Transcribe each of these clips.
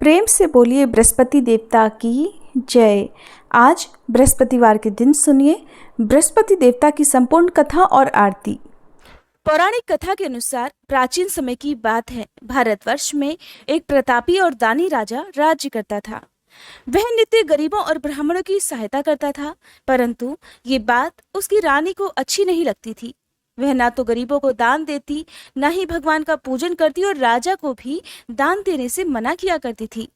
प्रेम से बोलिए बृहस्पति देवता की जय। आज बृहस्पतिवार के दिन सुनिए बृहस्पति देवता की संपूर्ण कथा और आरती। पौराणिक कथा के अनुसार प्राचीन समय की बात है। भारतवर्ष में एक प्रतापी और दानी राजा राज्य करता था। वह नित्य गरीबों और ब्राह्मणों की सहायता करता था, परंतु ये बात उसकी रानी को अच्छी नहीं लगती थी। वह ना तो गरीबों को दान देती, ना ही भगवान का पूजन करती और राजा को भी दान देने से मना किया करती थी।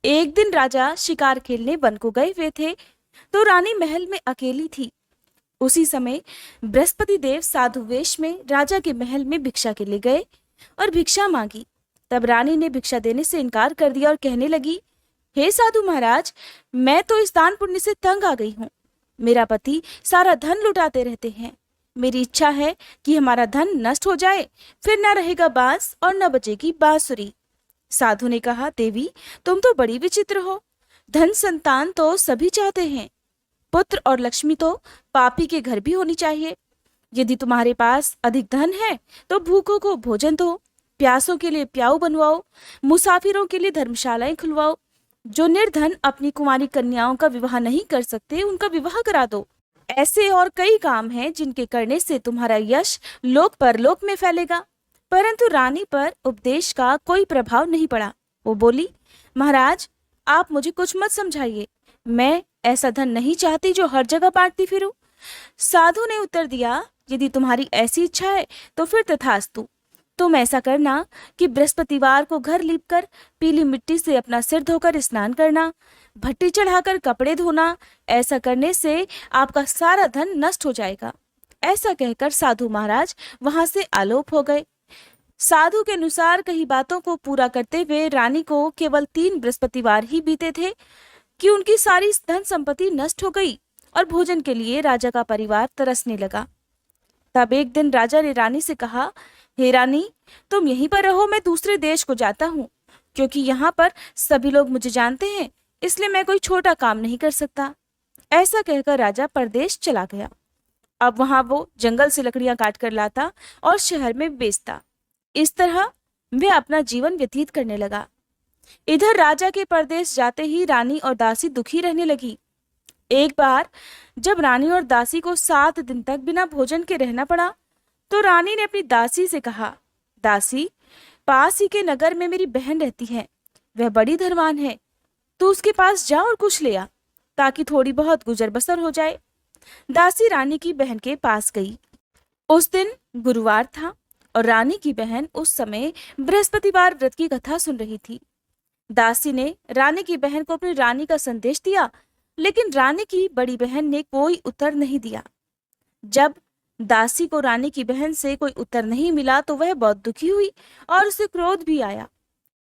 एक दिन राजा शिकार खेलने वन को गए हुए थे, तो रानी महल में अकेली थी। उसी समय बृहस्पति देव साधु वेश में राजा के महल में भिक्षा के लिए गए और भिक्षा मांगी। तब रानी ने भिक्षा देने से इनकार कर दिया और कहने लगी, हे साधु महाराज, मैं तो इस दान पुण्य से तंग आ गई हूँ। मेरा पति सारा धन लुटाते रहते हैं। मेरी इच्छा है कि हमारा धन नष्ट हो जाए, फिर न रहेगा बांस और न बचेगी बांसुरी। साधु ने कहा, देवी, तुम तो बड़ी विचित्र हो। धन संतान तो सभी चाहते हैं, पुत्र और लक्ष्मी तो पापी के घर भी होनी चाहिए। यदि तुम्हारे पास अधिक धन है तो भूखों को भोजन दो, प्यासों के लिए प्याऊ बनवाओ, मुसाफिरों के लिए धर्मशालाएं खुलवाओ। जो निर्धन अपनी कुंवारी कन्याओं का विवाह नहीं कर सकते, उनका विवाह करा दो। ऐसे और कई काम हैं जिनके करने से तुम्हारा यश लोक परलोक में फैलेगा। परंतु रानी पर उपदेश का कोई प्रभाव नहीं पड़ा। वो बोली, महाराज, आप मुझे कुछ मत समझाइए। मैं ऐसा धन नहीं चाहती जो हर जगह बांटती फिरूं। साधु ने उत्तर दिया, यदि तुम्हारी ऐसी इच्छा है तो फिर तथास्तु। तुम ऐसा करना कि बृहस्पतिवार को घर लीपकर पीली मिट्टी से अपना सिर धोकर स्नान करना, भट्टी चढ़ाकर कपड़े धोना। ऐसा करने से आपका सारा धन नष्ट हो जाएगा। ऐसा कहकर साधु महाराज वहां से आलोप हो गए। साधु के अनुसार कई बातों को पूरा करते हुए रानी को केवल 3 बृहस्पतिवार ही बीते थे कि उनकी सारी धन संपत्ति नष्ट हो गई और भोजन के लिए राजा का परिवार तरसने लगा। तब एक दिन राजा ने रानी से कहा, हे रानी, तुम यहीं पर रहो, मैं दूसरे देश को जाता हूँ, क्योंकि यहाँ पर सभी लोग मुझे जानते हैं, इसलिए मैं कोई छोटा काम नहीं कर सकता। ऐसा कहकर राजा परदेश चला गया। अब वहां वो जंगल से लकड़ियां काट कर लाता और शहर में बेचता। इस तरह वह अपना जीवन व्यतीत करने लगा। इधर राजा के परदेश जाते ही रानी और दासी दुखी रहने लगी। एक बार जब रानी और दासी को 7 दिन तक बिना भोजन के रहना पड़ा, तो रानी ने अपनी दासी से कहा, दासी, पास ही के नगर में मेरी बहन रहती है, वह बड़ी धनवान है। तू उसके पास जा और कुछ ले आ, ताकि थोड़ी बहुत गुजर बसर हो जाए। दासी रानी की बहन के पास गई। उस दिन गुरुवार था और रानी की बहन उस समय बृहस्पतिवार व्रत की कथा सुन रही थी। दासी ने रानी की बहन को अपनी रानी का संदेश दिया, लेकिन रानी की बड़ी बहन ने कोई उत्तर नहीं दिया। जब दासी को रानी की बहन से कोई उत्तर नहीं मिला तो वह बहुत दुखी हुई और उसे क्रोध भी आया।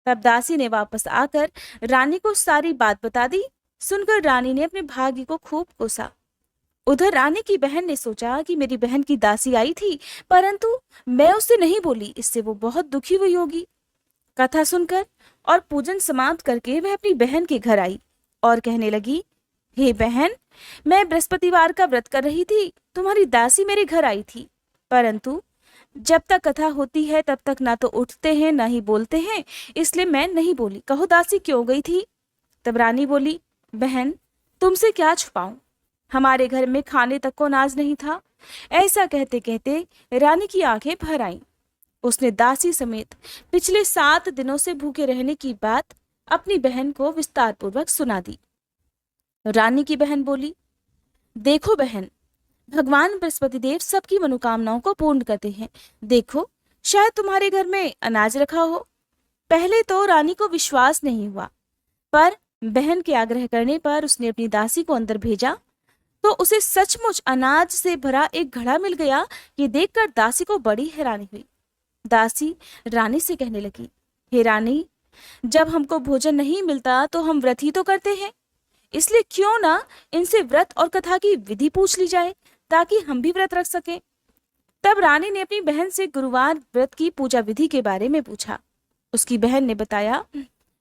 तब दासी ने वापस आकर रानी को सारी बात बता दी। सुनकर रानी ने अपने भाग्य को खूब कोसा। उधर रानी की बहन ने सोचा कि मेरी बहन की दासी आई थी, परंतु मैं उससे नहीं बोली, इससे वो बहुत दुखी हुई होगी। कथा सुनकर और पूजन समाप्त करके वह अपनी बहन के घर आई और कहने लगी, हे बहन, मैं बृहस्पतिवार का व्रत कर रही थी, तुम्हारी दासी मेरे घर आई थी, परंतु जब तक कथा होती है तब तक ना तो उठते हैं ना ही बोलते हैं, इसलिए मैं नहीं बोली। कहो दासी, क्यों गई थी? तब रानी बोली, बहन, तुमसे क्या छुपाऊं, हमारे घर में खाने तक को अनाज नहीं था। ऐसा कहते कहते रानी की आंखें भर आईं। उसने दासी समेत पिछले 7 दिनों से भूखे रहने की बात अपनी बहन को विस्तार पूर्वक सुना दी। रानी की बहन बोली, देखो बहन, भगवान बृहस्पति देव सबकी मनोकामनाओं को पूर्ण करते हैं। देखो, शायद तुम्हारे घर में अनाज रखा हो। पहले तो रानी को विश्वास नहीं हुआ, पर बहन के आग्रह करने पर उसने अपनी दासी को अंदर भेजा तो उसे सचमुच अनाज से भरा एक घड़ा मिल गया। ये देखकर दासी को बड़ी हैरानी हुई। दासी रानी से कहने लगी, हे रानी, जब हमको भोजन नहीं मिलता तो हम व्रत ही तो करते हैं, इसलिए क्यों ना इनसे व्रत और कथा की विधि पूछ ली जाए, ताकि हम भी व्रत रख सकें। तब रानी ने अपनी बहन से गुरुवार व्रत की पूजा विधि के बारे में पूछा। उसकी बहन ने बताया,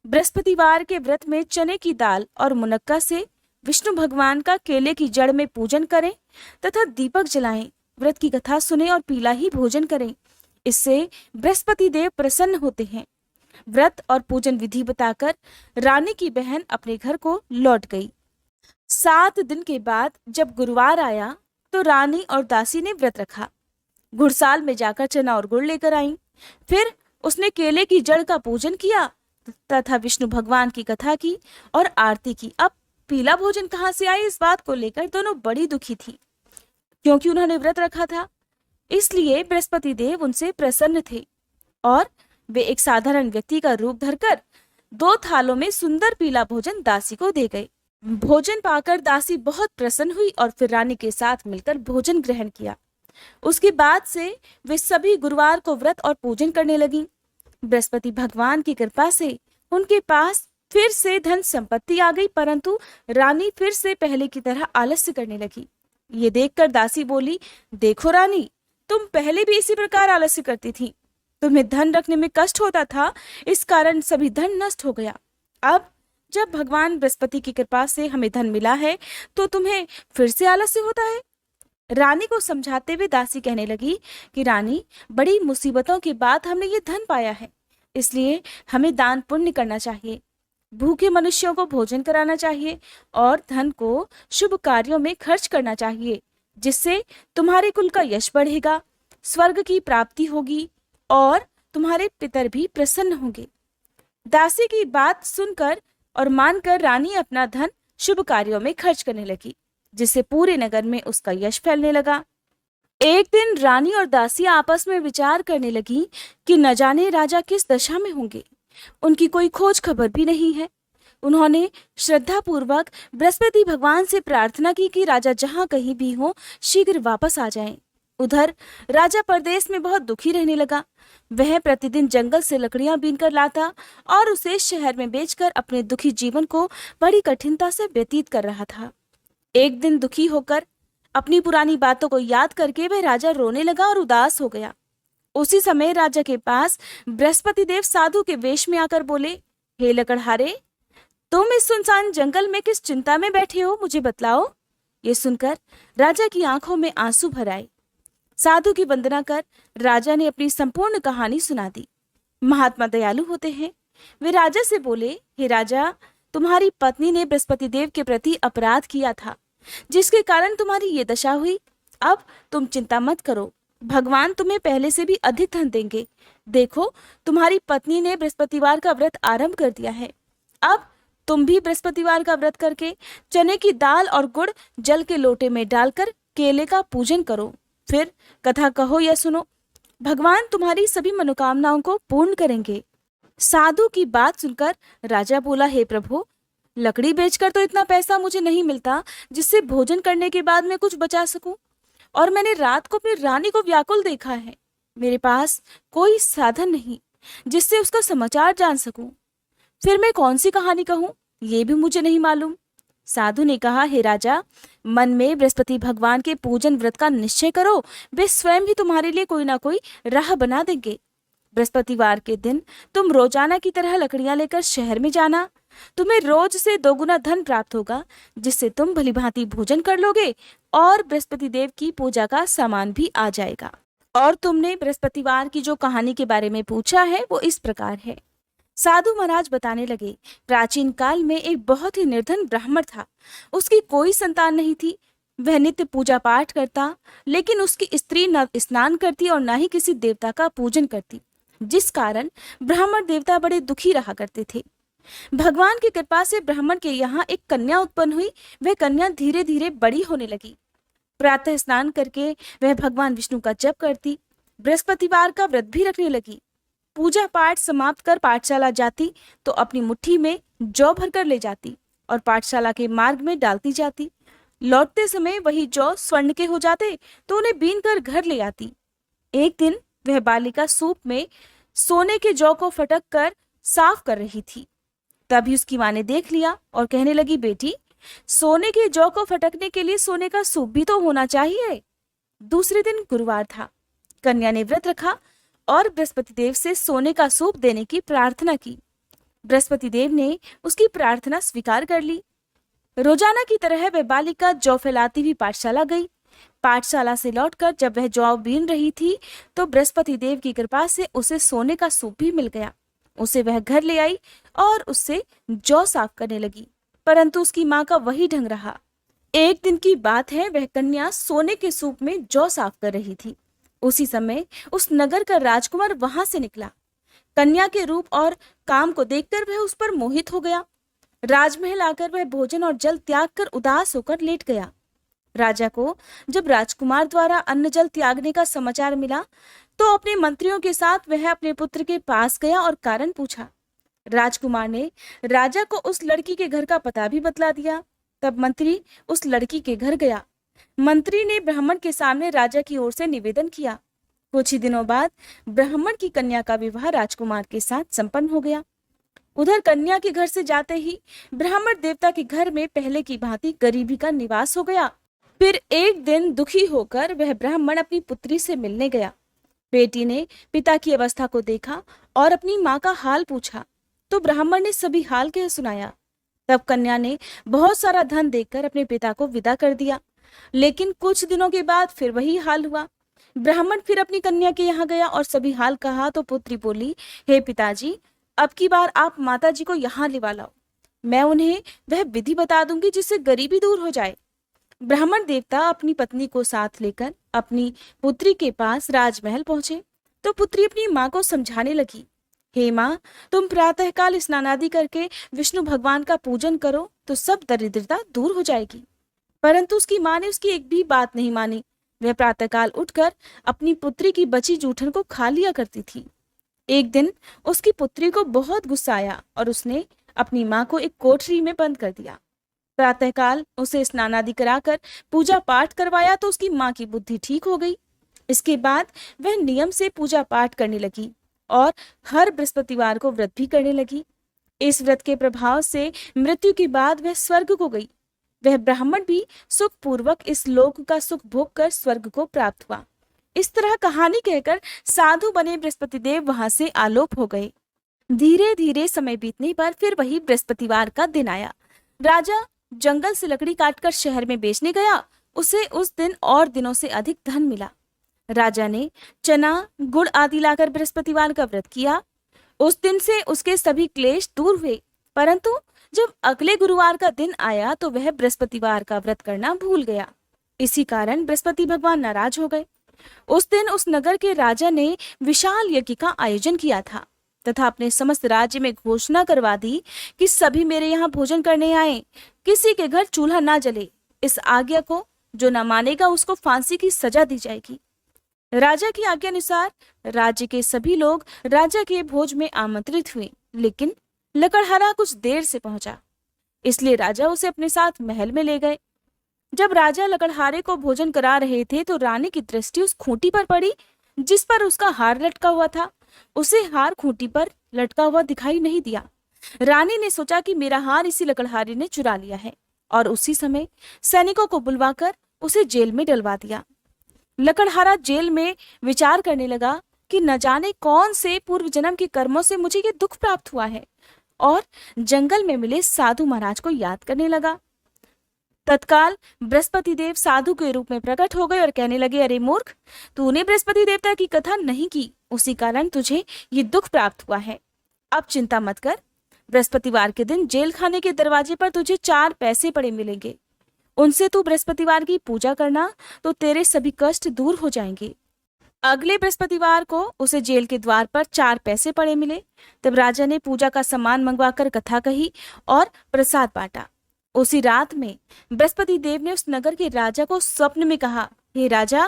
बृहस्पतिवार के व्रत में चने की दाल और मुनक्का से विष्णु भगवान का केले की जड़ में पूजन करें तथा दीपक जलाएं, व्रत की कथा सुने और पीला ही भोजन करें। इससे बृहस्पति देव प्रसन्न होते हैं। व्रत और पूजन विधि बताकर रानी की बहन अपने घर को लौट गई। 7 दिन के बाद जब गुरुवार आया तो रानी और दासी ने व्रत रखा। घुड़साल में जाकर चना और गुड़ लेकर आई। फिर उसने केले की जड़ का पूजन किया तथा विष्णु भगवान की कथा की और आरती की। अब पीला भोजन कहाँ से आए, इस बात को लेकर दोनों बड़ी दुखी थी, क्योंकि उन्होंने व्रत रखा था। इसलिए बृहस्पति देव उनसे प्रसन्न थे और वे एक साधारण व्यक्ति का रूप धरकर 2 थालों में सुंदर पीला भोजन दासी को दे गए। भोजन पाकर दासी बहुत प्रसन्न हुई और फिर रानी के साथ मिलकर भोजन ग्रहण किया। उसके बाद से वे सभी गुरुवार को व्रत और पूजन करने लगी। बृहस्पति भगवान की कृपा से उनके पास फिर से धन संपत्ति आ गई, परंतु रानी फिर से पहले की तरह आलस्य करने लगी। ये देखकर दासी बोली, देखो रानी, तुम पहले भी इसी प्रकार आलस्य करती थी। तुम्हें धन रखने में कष्ट होता था, इस कारण सभी धन नष्ट हो गया। अब जब भगवान बृहस्पति की कृपा से हमें धन मिला है तो तुम्हें फिर से आलस्य होता है। रानी को समझाते हुए दासी कहने लगी कि रानी, बड़ी मुसीबतों के बाद हमने ये धन पाया है, इसलिए हमें दान पुण्य करना चाहिए, भूखे मनुष्यों को भोजन कराना चाहिए और धन को शुभ कार्यों में खर्च करना चाहिए, जिससे तुम्हारे कुल का यश बढ़ेगा, स्वर्ग की प्राप्ति होगी और तुम्हारे पितर भी प्रसन्न होंगे। दासी की बात सुनकर और मानकर रानी अपना धन शुभ कार्यों में खर्च करने लगी, जिससे पूरे नगर में उसका यश फैलने लगा। एक दिन रानी और दासी आपस में विचार करने लगी कि न जाने राजा किस दशा में होंगे, उनकी कोई खोज खबर भी नहीं है। उन्होंने श्रद्धा पूर्वक बृहस्पति भगवान से प्रार्थना की कि राजा जहां कहीं भी हो शीघ्र वापस आ जाएं। उधर राजा परदेश में बहुत दुखी रहने लगा। वह प्रतिदिन जंगल से लकड़ियां बीनकर लाता और उसे शहर में बेचकर अपने दुखी जीवन को बड़ी कठिनता से व्यतीत कर रहा था। एक दिन दुखी होकर अपनी पुरानी बातों को याद करके वह राजा रोने लगा और उदास हो गया। उसी समय राजा के पास बृहस्पति देव साधु के वेश में आकर बोले, हे लकड़हारे, तुम इस सुनसान जंगल में किस चिंता में बैठे हो, मुझे बतलाओ। ये सुनकर राजा की आंखों में आंसू भर आए। साधु की वंदना कर राजा ने अपनी संपूर्ण कहानी सुना दी। महात्मा दयालु होते हैं। वे राजा से बोले, हे राजा, तुम्हारी पत्नी ने बृहस्पति देव के प्रति अपराध किया था, जिसके कारण तुम्हारी ये दशा हुई। अब तुम चिंता मत करो, भगवान तुम्हें पहले से भी अधिक धन देंगे। देखो, तुम्हारी पत्नी ने बृहस्पतिवार का व्रत आरंभ कर दिया है। अब तुम भी बृहस्पतिवार का व्रत करके चने की दाल और गुड़ जल के लोटे में डालकर केले का पूजन करो, फिर कथा कहो या सुनो। भगवान तुम्हारी सभी मनोकामनाओं को पूर्ण करेंगे। साधु की बात सुनकर राजा बोला, हे प्रभु, लकड़ी बेचकर तो इतना पैसा मुझे नहीं मिलता जिससे भोजन करने के बाद मैं कुछ बचा सकूं, और मैंने रात को अपनी रानी को व्याकुल देखा है। मेरे पास कोई साधन नहीं जिससे उसका समाचार जान सकूं। फिर मैं कौन सी कहानी कहूं, ये भी मुझे नहीं मालूम। साधु ने कहा, हे राजा, मन में बृहस्पति भगवान के पूजन व्रत का निश्चय करो, वे स्वयं ही तुम्हारे लिए कोई ना कोई राह बना देंगे। बृहस्पतिवार के दिन तुम रोजाना की तरह लकड़ियां लेकर शहर में जाना। तुम्हें रोज से 2 गुना धन प्राप्त होगा, जिससे तुम भलीभांति भोजन कर लोगे और बृहस्पति देव की पूजा का सामान भी आ जाएगा। और तुमने बृहस्पतिवार की जो कहानी के बारे में पूछा है वो इस प्रकार है। साधु महाराज बताने लगे, प्राचीन काल में एक बहुत ही निर्धन ब्राह्मण था। उसकी कोई संतान नहीं थी। वह नित्य पूजा पाठ करता, लेकिन उसकी स्त्री न स्नान करती और न ही किसी देवता का पूजन करती, जिस कारण ब्राह्मण देवता बड़े दुखी रहा करते थे। भगवान की कृपा से ब्राह्मण के यहाँ एक कन्या उत्पन्न हुई। वह कन्या धीरे धीरे बड़ी होने लगी। प्रातः स्नान करके वह भगवान विष्णु का जप करती, बृहस्पतिवार का व्रत भी रखने लगी। पूजा पाठ समाप्त कर पाठशाला जाती तो अपनी मुट्ठी में जौ भरकर ले जाती और पाठशाला के मार्ग में डालती जाती। लौटते समय वही जौ स्वर्ण के हो जाते तो उन्हें बीन कर घर ले आती। एक दिन वह बालिका सूप में सोने के जौ को फटक कर साफ कर रही थी। तभी उसकी माँ ने देख लिया और कहने लगी, बेटी, सोने के जौ को फटकने के लिए सोने का सूप भी तो होना चाहिए। दूसरे दिन गुरुवार था। कन्या ने व्रत रखा और बृहस्पति देव से सोने का सूप देने की प्रार्थना की। बृहस्पति देव ने उसकी प्रार्थना स्वीकार कर ली। रोजाना की तरह वह बालिका जौ फैलाती हुई पाठशाला गई। पाठशाला से लौटकर जब वह जौ बीन रही थी तो बृहस्पति देव की कृपा से उसे सोने का सूप भी मिल गया। उसे वह घर ले आई और उससे जौ साफ करने लगी, परंतु उसकी माँ का वही ढंग रहा। एक दिन की बात है, वह कन्या सोने के सूप में जौ साफ कर रही थी। उसी समय उस नगर का राजकुमार वहां से निकला। कन्या के रूप और काम को देखकर वह उस पर मोहित हो गया। राजमहल आकर वह भोजन और जल त्याग कर उदास होकर लेट गया। राजा को जब राजकुमार द्वारा अन्न जल त्यागने का समाचार मिला तो अपने मंत्रियों के साथ वह अपने पुत्र के पास गया और कारण पूछा। राजकुमार ने राजा को उस लड़की के घर का पता भी बतला दिया। तब मंत्री उस लड़की के घर गया। मंत्री ने ब्राह्मण के सामने राजा की ओर से निवेदन किया। कुछ ही दिनों बाद ब्राह्मण की कन्या का विवाह राजकुमार के साथ संपन्न हो गया। उधर कन्या के घर से जाते ही ब्राह्मण देवता के घर में पहले की भांति गरीबी का निवास हो गया। फिर एक दिन दुखी होकर वह ब्राह्मण अपनी पुत्री से मिलने गया। बेटी ने पिता की अवस्था को देखा और अपनी माँ का हाल पूछा तो ब्राह्मण ने सभी हाल कह सुनाया। तब कन्या ने बहुत सारा धन देकर अपने पिता को विदा कर दिया। लेकिन कुछ दिनों के बाद फिर वही हाल हुआ। ब्राह्मण फिर अपनी कन्या के यहाँ गया और सभी हाल कहा तो पुत्री बोली, हे पिताजी, अब की बार आप माताजी को यहाँ लिवा लाओ। मैं उन्हें वह विधि बता दूंगी जिससे गरीबी दूर हो जाए। ब्राह्मण देवता अपनी पत्नी को साथ लेकर अपनी पुत्री के पास राजमहल पहुंचे तो पुत्री अपनी माँ को समझाने लगी, हे माँ, तुम प्रातःकाल स्नानादि करके विष्णु भगवान का पूजन करो तो सब दरिद्रता दूर हो जाएगी। परंतु उसकी माँ ने उसकी एक भी बात नहीं मानी। वह प्रातःकाल उठकर अपनी पुत्री की बची जूठन को खा लिया करती थी। एक दिन उसकी पुत्री को बहुत गुस्सा आया और उसने अपनी माँ को एक कोठरी में बंद कर दिया। प्रातःकाल उसे स्नानादि कराकर पूजा पाठ करवाया तो उसकी माँ की बुद्धि ठीक हो गई। इसके बाद वह नियम से पूजा पाठ करने लगी और हर बृहस्पतिवार को व्रत भी करने लगी। इस व्रत के प्रभाव से मृत्यु के बाद वह स्वर्ग को गई। वह ब्राह्मण भी सुख पूर्वक इस लोक का सुख भोग कर स्वर्ग को प्राप्त हुआ। इस तरह कहानी कहकर साधु बने बृहस्पति देव वहां से आलोप हो गए। धीरे धीरे समय बीतने पर फिर वही बृहस्पतिवार का दिन आया। राजा जंगल से लकड़ी काटकर शहर में बेचने गया। उसे उस दिन और दिनों से अधिक धन मिला। राजा ने चना, गुड़ आदि लाकर बृहस्पतिवार का व्रत किया। उस दिन से उसके सभी क्लेश दूर हुए। परंतु जब अगले गुरुवार का दिन आया तो वह बृहस्पतिवार का व्रत करना भूल गया। इसी कारण बृहस्पति भगवान नाराज हो गए। उस दिन उस नगर के राजा ने विशाल यज्ञ का आयोजन किया था तथा अपने समस्त राज्य में घोषणा करवा दी कि सभी मेरे यहाँ भोजन करने आए, किसी के घर चूल्हा ना जले। इस आज्ञा को जो न मानेगा उसको फांसी की सजा दी जाएगी। राजा की आज्ञा अनुसार राज्य के सभी लोग राजा के भोज में आमंत्रित हुए, लेकिन लकड़हारा कुछ देर से पहुंचा, इसलिए राजा उसे अपने साथ महल में ले गए। जब राजा लकड़हारे को भोजन करा रहे थे तो रानी की दृष्टि उस खूंटी पर पड़ी जिस पर उसका हार लटका हुआ था। उसे हार खूंटी पर लटका हुआ दिखाई नहीं दिया। रानी ने सोचा कि मेरा हार इसी लकड़हारे ने चुरा लिया है और उसी समय सैनिकों को बुलवाकर उसे जेल में डलवा दिया। लकड़हारा जेल में विचार करने लगा कि न जाने कौन से पूर्व जन्म के कर्मों से मुझे ये दुख प्राप्त हुआ है, और जंगल में मिले साधु महाराज को याद करने लगा। तत्काल बृहस्पति देव साधु के रूप में प्रकट हो गए और कहने लगे, अरे मूर्ख, तूने बृहस्पति देवता की कथा नहीं की, उसी कारण तुझे ये दुख प्राप्त हुआ है। अब चिंता मत कर, बृहस्पतिवार के दिन जेल खाने के दरवाजे पर तुझे 4 पैसे पड़े मिलेंगे। उनसे तू बृहस्पतिवार की पूजा करना तो तेरे सभी कष्ट दूर हो जाएंगे। अगले बृहस्पतिवार को उसे जेल के द्वार पर 4 पैसे पड़े मिले। तब राजा ने पूजा का सामान मंगवाकर कथा कही और प्रसाद बांटा। उसी रात में बृहस्पति देव ने उस नगर के राजा को स्वप्न में कहा, हे राजा,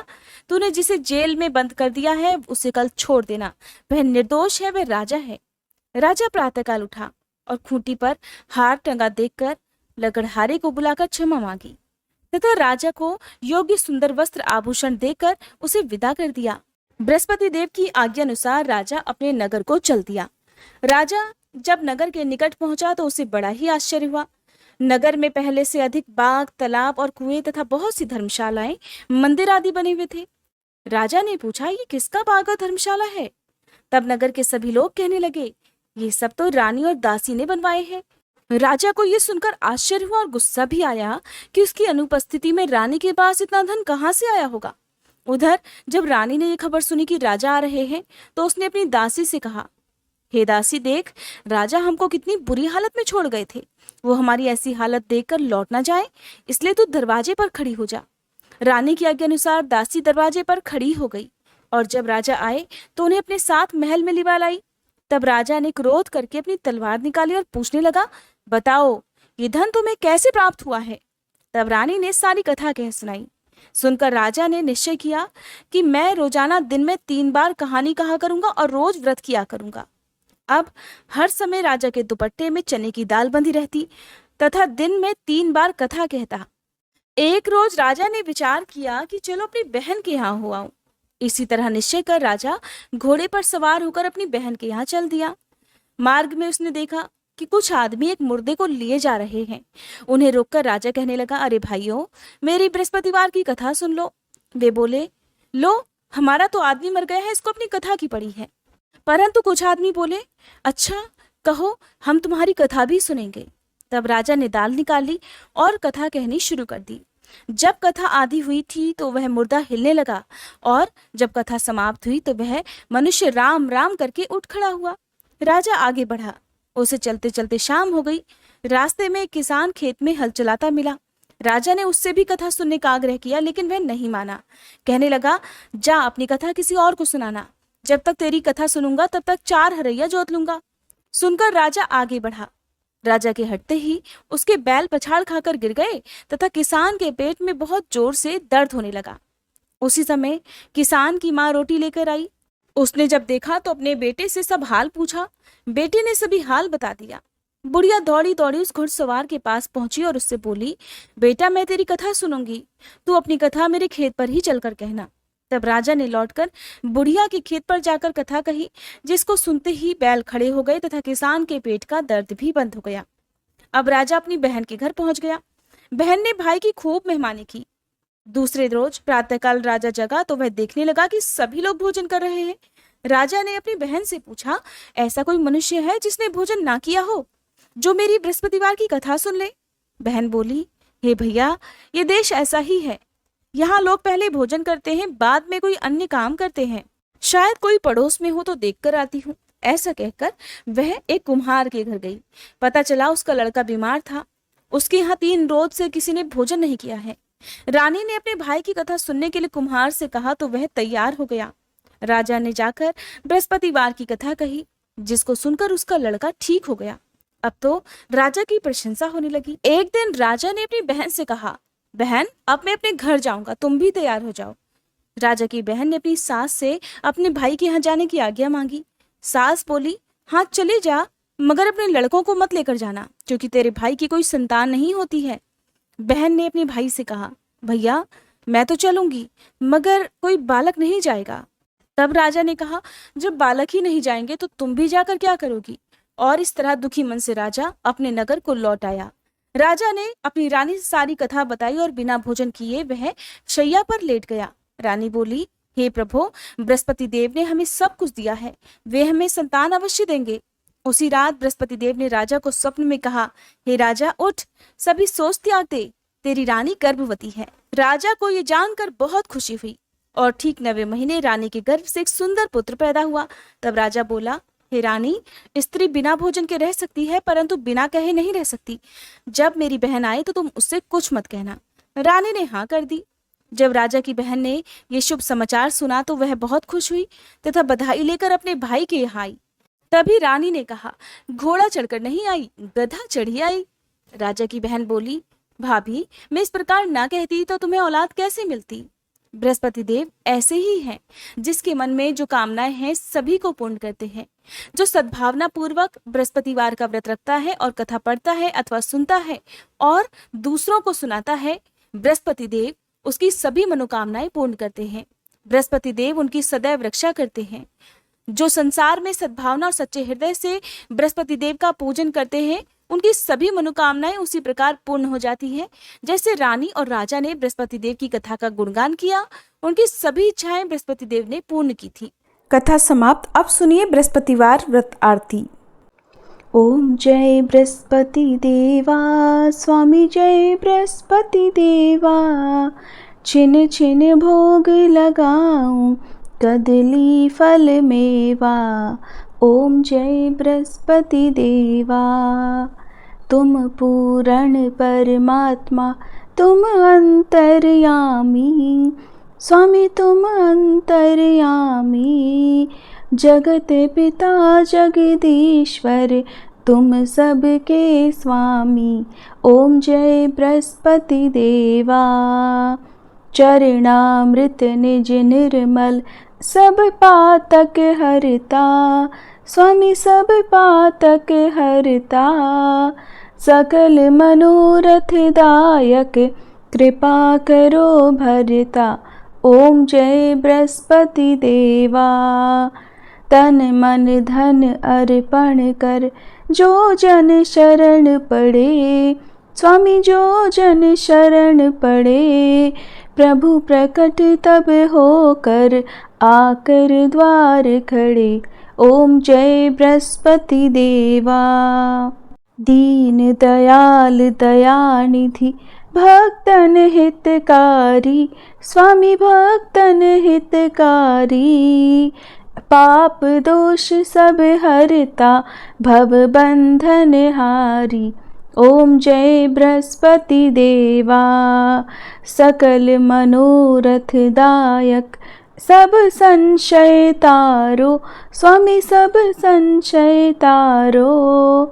तूने जिसे जेल में बंद कर दिया है उसे कल छोड़ देना। वह निर्दोष है, वह राजा है। राजा प्रातःकाल उठा और खूंटी पर हार टंगा देखकर लकड़हारे को बुलाकर क्षमा मांगी तथा राजा को योग्य सुंदर वस्त्र आभूषण देकर उसे विदा कर दिया। बृहस्पति देव की आज्ञा अनुसार राजा अपने नगर को चल दिया। राजा जब नगर के निकट पहुंचा तो उसे बड़ा ही आश्चर्य हुआ। नगर में पहले से अधिक बाग, तालाब और कुएं तथा बहुत सी धर्मशालाएं, मंदिर आदि बने हुए थे। राजा ने पूछा, ये किसका बाग और धर्मशाला है? तब नगर के सभी लोग कहने लगे, ये सब तो रानी और दासी ने बनवाए हैं। राजा को यह सुनकर आश्चर्य हुआ और गुस्सा भी आया कि उसकी अनुपस्थिति में रानी के पास इतना धन कहाँ से आया होगा। उधर जब रानी ने यह खबर सुनी कि राजा आ रहे हैं तो उसने अपनी दासी से कहा, हे दासी देख, राजा हमको कितनी बुरी हालत में छोड़ गए थे। वो हमारी ऐसी हालत देखकर लौट ना जाए, इसलिए तू दरवाजे पर खड़ी हो जा। रानी की आज्ञा अनुसार दासी दरवाजे पर खड़ी हो गई और जब राजा आए तो उन्हें अपने साथ महल में लिवा लाई। तब राजा ने क्रोध करके अपनी तलवार निकाली और पूछने लगा, बताओ ये धन तुम्हें कैसे प्राप्त हुआ है। तब रानी ने सारी कथा कह सुनाई। सुनकर राजा ने निश्चय किया कि मैं रोजाना दिन में 3 बार कहानी कहा करूंगा और रोज व्रत किया करूंगा। अब हर समय राजा के दुपट्टे में चने की दाल बंधी रहती तथा दिन में 3 बार कथा कहता। एक रोज राजा ने विचार किया कि चलो अपनी बहन के यहाँ हो आऊं। इसी तरह निश्चय कर राजा घोड़े पर सवार होकर अपनी बहन के यहाँ चल दिया। मार्ग में उसने देखा कि कुछ आदमी एक मुर्दे को लिए जा रहे हैं। उन्हें रोककर राजा कहने लगा, अरे भाइयों, मेरी बृहस्पतिवार की कथा सुन लो। वे बोले, लो हमारा तो आदमी मर गया है, इसको अपनी कथा की पड़ी है। परंतु कुछ आदमी बोले, अच्छा कहो, हम तुम्हारी कथा भी सुनेंगे। तब राजा ने दाल निकाली और कथा कहनी शुरू कर दी। जब कथा आधी हुई थी तो वह मुर्दा हिलने लगा और जब कथा समाप्त हुई तो वह मनुष्य राम राम करके उठ खड़ा हुआ। राजा आगे बढ़ा। उसे चलते चलते शाम हो गई। रास्ते में एक किसान खेत में हल चलाता मिला। राजा ने उससे भी कथा सुनने का आग्रह किया, लेकिन वह नहीं माना। कहने लगा, जा अपनी कथा किसी और को सुनाना। जब तक तेरी कथा सुनूंगा तब तक 4 हरैया जोत लूंगा। सुनकर राजा आगे बढ़ा। राजा के हटते ही उसके बैल पछाड़ खाकर गिर गए तथा किसान के पेट में बहुत जोर से दर्द होने लगा। उसी समय किसान की माँ रोटी लेकर आई। उसने जब देखा तो अपने बेटे से सब हाल पूछा। बेटे ने सभी हाल बता दिया। बुढ़िया दौड़ी दौड़ी उस घुड़सवार के पास पहुंची और उससे बोली, बेटा मैं तेरी कथा सुनूंगी, तू अपनी कथा मेरे खेत पर ही चलकर कहना। तब राजा ने लौटकर बुढ़िया के खेत पर जाकर कथा कही, जिसको सुनते ही बैल खड़े हो गए तथा किसान के पेट का दर्द भी बंद हो गया। अब राजा अपनी बहन के घर पहुंच गया। बहन ने भाई की खूब मेहमानी की। दूसरे रोज प्रातःकाल राजा जगा तो वह देखने लगा कि सभी लोग भोजन कर रहे हैं। राजा ने अपनी बहन से पूछा, ऐसा कोई मनुष्य है जिसने भोजन ना किया हो, जो मेरी बृहस्पतिवार की कथा सुन ले। बहन बोली, हे भैया, ये देश ऐसा ही है। यहाँ लोग पहले भोजन करते हैं, बाद में कोई अन्य काम करते हैं। शायद कोई पड़ोस में हो तो देख कर आती हूँ। ऐसा कहकर वह एक कुम्हार के घर गई। पता चला उसका लड़का बीमार था। उसके यहाँ 3 रोज से किसी ने भोजन नहीं किया है। रानी ने अपने भाई की कथा सुनने के लिए कुम्हार से कहा तो वह तैयार हो गया। राजा ने जाकर बृहस्पतिवार की कथा कही, जिसको सुनकर उसका लड़का ठीक हो गया। अब तो राजा की प्रशंसा होने लगी। एक दिन राजा ने अपनी बहन से कहा, बहन अब मैं अपने घर जाऊंगा, तुम भी तैयार हो जाओ। राजा की बहन ने अपनी सास से अपने भाई के यहाँ जाने की आज्ञा मांगी। सास बोली, हाँ चले जा, मगर अपने लड़कों को मत लेकर जाना, क्योंकि तेरे भाई की कोई संतान नहीं होती है। बहन ने अपने भाई से कहा, भैया मैं तो चलूंगी, मगर कोई बालक नहीं जाएगा। तब राजा ने कहा, जब बालक ही नहीं जाएंगे तो तुम भी जाकर क्या करोगी। और इस तरह दुखी मन से राजा अपने नगर को लौट आया। राजा ने अपनी रानी से सारी कथा बताई और बिना भोजन किए वह शैया पर लेट गया। रानी बोली, हे प्रभु, बृहस्पति देव ने हमें सब कुछ दिया है, वे हमें संतान अवश्य देंगे। उसी रात बृहस्पति देव ने राजा को स्वप्न में कहा, हे राजा उठ, सभी सोच त्याग दे, तेरी रानी गर्भवती है। राजा को ये जानकर बहुत खुशी हुई और ठीक 9वें महीने रानी के गर्भ से एक सुंदर पुत्र पैदा हुआ। तब राजा बोला, हे रानी, स्त्री बिना भोजन के रह सकती है, परंतु बिना कहे नहीं रह सकती। जब मेरी बहन आए तो तुम उससे कुछ मत कहना। रानी ने हाँ कर दी। जब राजा की बहन ने ये शुभ समाचार सुना तो वह बहुत खुश हुई तथा बधाई लेकर अपने भाई के यहाँ आई। तभी रानी ने कहा, घोड़ा चढ़कर नहीं आई, गधा चढ़ी आई। राजा की बहन बोली, भाभी, मैं इस प्रकार ना कहती तो तुम्हें औलाद कैसे मिलती। बृहस्पति देव ऐसे ही हैं, जिसके मन में जो कामनाएं हैं सभी को पूर्ण करते हैं। जो सद्भावना पूर्वक बृहस्पतिवार का व्रत रखता है और कथा पढ़ता है अथवा सुनता है और दूसरों को सुनाता है, बृहस्पति देव उसकी सभी मनोकामनाएं पूर्ण करते हैं। बृहस्पति देव उनकी सदैव रक्षा करते हैं। जो संसार में सद्भावना और सच्चे हृदय से बृहस्पति देव का पूजन करते हैं, उनकी सभी मनोकामनाएं उसी प्रकार पूर्ण हो जाती हैं। जैसे रानी और राजा ने बृहस्पति देव की कथा का गुणगान किया, उनकी सभी इच्छाएं बृहस्पति देव ने पूर्ण की थी। कथा समाप्त। अब सुनिए बृहस्पतिवार व्रत आरती। ओम जय बृहस्पति देवा, स्वामी जय बृहस्पति देवा, छिन छिन भोग लगाऊं, कदली फल मेवा, ओम जय बृहस्पति देवा। तुम पूर्ण परमात्मा, तुम अंतर्यामी, स्वामी तुम अंतर्यामी। जगत पिता जगदीश्वर, तुम सबके स्वामी। ओम जय बृहस्पति देवा। चरणामृत निज निर्मल, सब पातक हरता, स्वामी सब पातक हरता। सकल मनोरथ दायक, कृपा करो भरता। ओम जय बृहस्पति देवा। तन मन धन अर्पण कर, जो जन शरण पड़े, स्वामी जो जन शरण पड़े। प्रभु प्रकट तब होकर, आकर द्वार खड़े। ओम जय बृहस्पति देवा। दीन दयाल दयानिधि, भक्तन हितकारी, स्वामी भक्तन हितकारी। पाप दोष सब हरता, भव बंधन हारी। ओम जय बृहस्पति देवा। सकल मनोरथ दायक, सब संशय तारो, स्वामी सब संशय तारो।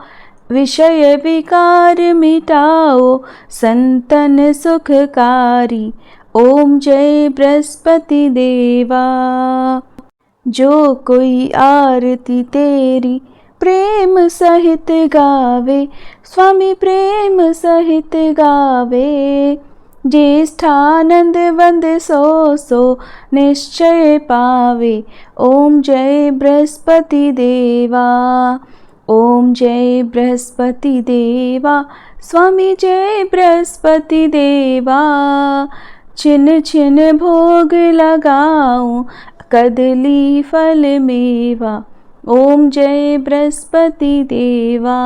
विषय विकार मिटाओ, संतन सुखकारी। ओम जय बृहस्पति देवा। जो कोई आरती तेरी, प्रेम सहित गावे, स्वामी प्रेम सहित गावे। ज्येष्ठानंद वंद सो सो, निश्चय पावे। ओम जय बृहस्पति देवा। ओम जय बृहस्पति देवा, स्वामी जय बृहस्पति देवा। छिन छिन भोग लगाऊं, कदली फल मेवा। ओम जय बृहस्पति देवा।